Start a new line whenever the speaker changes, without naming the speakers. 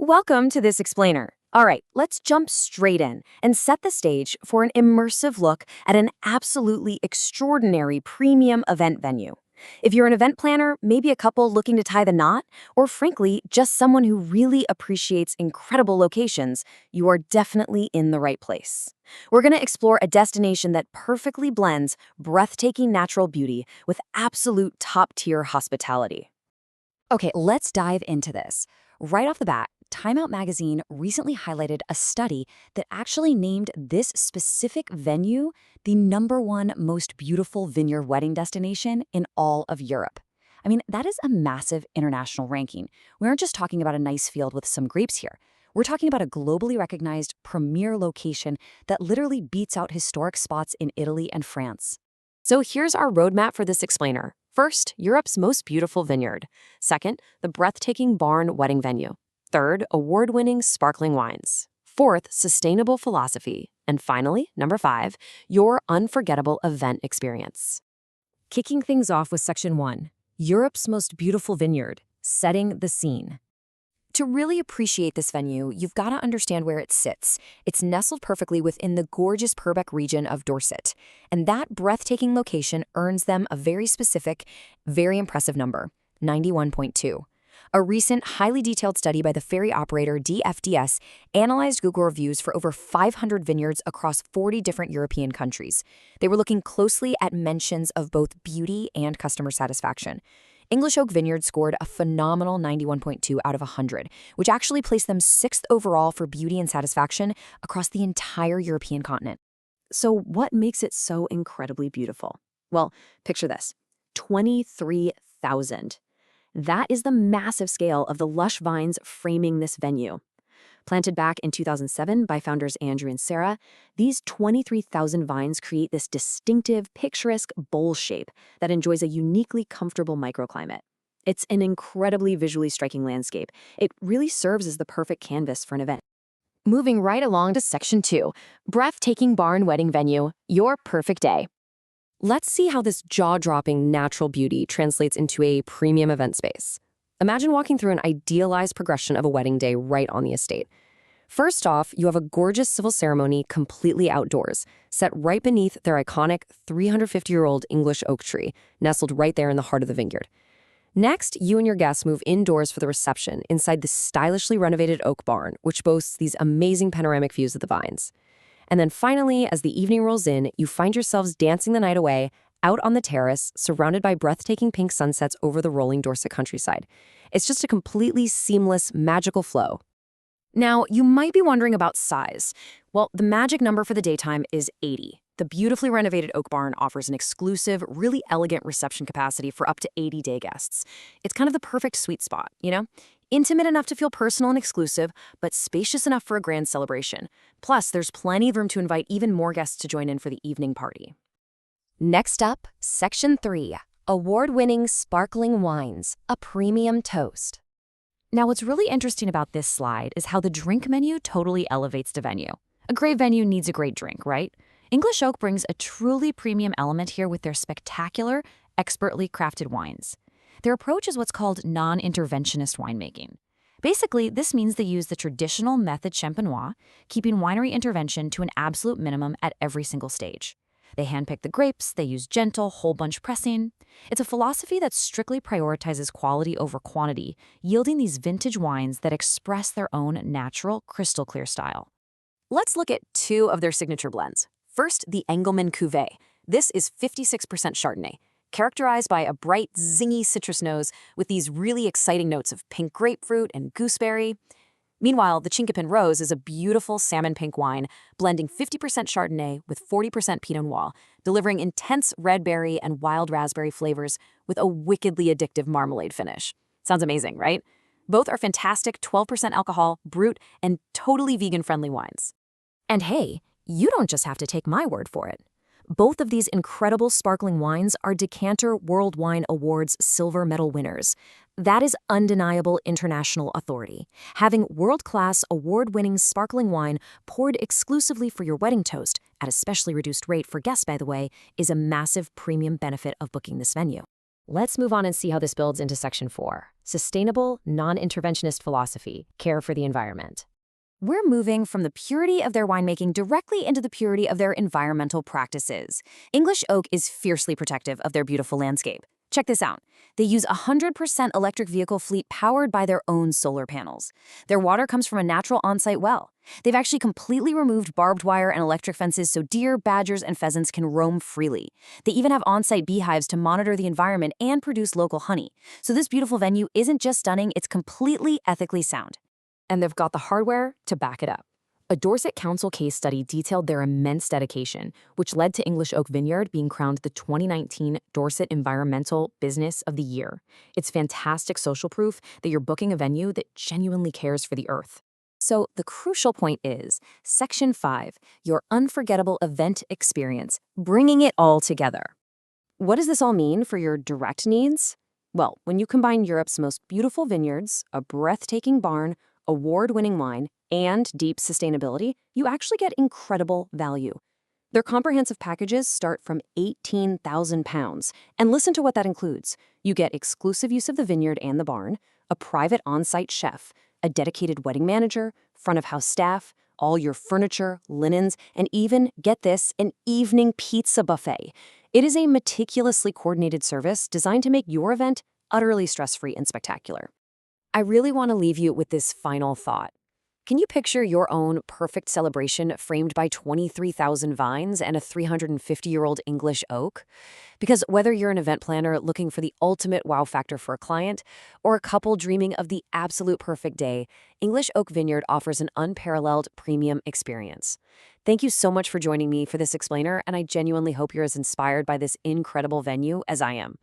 Welcome to this explainer. All right, let's jump straight in and set the stage for an immersive look at an absolutely extraordinary premium event venue. If you're an event planner, maybe a couple looking to tie the knot, or frankly, just someone who really appreciates incredible locations, you are definitely in the right place. We're going to explore a destination that perfectly blends breathtaking natural beauty with absolute top-tier hospitality.
Okay, let's dive into this. Right off the bat, Time Out magazine recently highlighted a study that actually named this specific venue the #1 most beautiful vineyard wedding destination in all of Europe. I mean, that is a massive international ranking. We aren't just talking about a nice field with some grapes here. We're talking about a globally recognized premier location that literally beats out historic spots in Italy and France.
So here's our roadmap for this explainer. First, Europe's most beautiful vineyard. Second, the breathtaking barn wedding venue. Third, award-winning sparkling wines. Fourth, sustainable philosophy. And finally, number 5, your unforgettable event experience. Kicking things off with Section 1, Europe's most beautiful vineyard, setting the scene. To really appreciate this venue, you've got to understand where it sits. It's nestled perfectly within the gorgeous Purbeck region of Dorset, and that breathtaking location earns them a very specific, very impressive number, 91.2. A recent, highly detailed study by the ferry operator DFDS analyzed Google reviews for over 500 vineyards across 40 different European countries. They were looking closely at mentions of both beauty and customer satisfaction. English Oak Vineyard scored a phenomenal 91.2 out of 100, which actually placed them 6th overall for beauty and satisfaction across the entire European continent. So what makes it so incredibly beautiful? Well, picture this, 23,000. That is the massive scale of the lush vines framing this venue. Planted back in 2007 by founders Andrew and Sarah, these 23,000 vines create this distinctive, picturesque bowl shape that enjoys a uniquely comfortable microclimate. It's an incredibly visually striking landscape. It really serves as the perfect canvas for an event. Moving right along to Section 2, breathtaking barn wedding venue, your perfect day. Let's see how this jaw-dropping natural beauty translates into a premium event space. Imagine walking through an idealized progression of a wedding day right on the estate. First off, you have a gorgeous civil ceremony completely outdoors, set right beneath their iconic 350-year-old English oak tree, nestled right there in the heart of the vineyard. Next, you and your guests move indoors for the reception inside the stylishly renovated oak barn, which boasts these amazing panoramic views of the vines. And then finally, as the evening rolls in, you find yourselves dancing the night away out on the terrace, surrounded by breathtaking pink sunsets over the rolling Dorset countryside. It's just a completely seamless, magical flow. Now, you might be wondering about size. Well, the magic number for the daytime is 80. The beautifully renovated oak barn offers an exclusive, really elegant reception capacity for up to 80 day guests. It's kind of the perfect sweet spot, you know? Intimate enough to feel personal and exclusive, but spacious enough for a grand celebration. Plus, there's plenty of room to invite even more guests to join in for the evening party. Next up, Section 3, award-winning sparkling wines, a premium toast. Now, what's really interesting about this slide is how the drink menu totally elevates the venue. A great venue needs a great drink, right? English Oak brings a truly premium element here with their spectacular, expertly crafted wines. Their approach is what's called non-interventionist winemaking. Basically, this means they use the traditional method champenois, keeping winery intervention to an absolute minimum at every single stage. They handpick the grapes, they use gentle, whole bunch pressing. It's a philosophy that strictly prioritizes quality over quantity, yielding these vintage wines that express their own natural, crystal clear style. Let's look at 2 of their signature blends. First, the Engelmann Cuvée. This is 56% Chardonnay, characterized by a bright, zingy citrus nose with these really exciting notes of pink grapefruit and gooseberry. Meanwhile, the Chinkopin Rose is a beautiful salmon pink wine, blending 50% Chardonnay with 40% Pinot Noir, delivering intense red berry and wild raspberry flavors with a wickedly addictive marmalade finish. Sounds amazing, right? Both are fantastic 12% alcohol, brut, and totally vegan-friendly wines. And hey, you don't just have to take my word for it. Both of these incredible sparkling wines are Decanter World Wine Awards silver medal winners. That is undeniable international authority. Having world-class, award-winning sparkling wine poured exclusively for your wedding toast, at a specially reduced rate for guests, by the way, is a massive premium benefit of booking this venue. Let's move on and see how this builds into Section 4, Sustainable, Non-Interventionist Philosophy, Care for the Environment.
We're moving from the purity of their winemaking directly into the purity of their environmental practices. English Oak is fiercely protective of their beautiful landscape. Check this out. They use a 100% electric vehicle fleet powered by their own solar panels. Their water comes from a natural on-site well. They've actually completely removed barbed wire and electric fences so deer, badgers, and pheasants can roam freely. They even have on-site beehives to monitor the environment and produce local honey. So this beautiful venue isn't just stunning, it's completely ethically sound.
And they've got the hardware to back it up. A Dorset Council case study detailed their immense dedication, which led to English Oak Vineyard being crowned the 2019 Dorset Environmental Business of the Year. It's fantastic social proof that you're booking a venue that genuinely cares for the earth. So the crucial point is Section 5, your unforgettable event experience, bringing it all together. What does this all mean for your direct needs? Well, when you combine Europe's most beautiful vineyards, a breathtaking barn, award-winning wine, and deep sustainability, you actually get incredible value. Their comprehensive packages start from £18,000. And listen to what that includes. You get exclusive use of the vineyard and the barn, a private on-site chef, a dedicated wedding manager, front-of-house staff, all your furniture, linens, and even, get this, an evening pizza buffet. It is a meticulously coordinated service designed to make your event utterly stress-free and spectacular. I really want to leave you with this final thought. Can you picture your own perfect celebration framed by 23,000 vines and a 350-year-old English oak? Because whether you're an event planner looking for the ultimate wow factor for a client or a couple dreaming of the absolute perfect day, English Oak Vineyard offers an unparalleled premium experience. Thank you so much for joining me for this explainer, and I genuinely hope you're as inspired by this incredible venue as I am.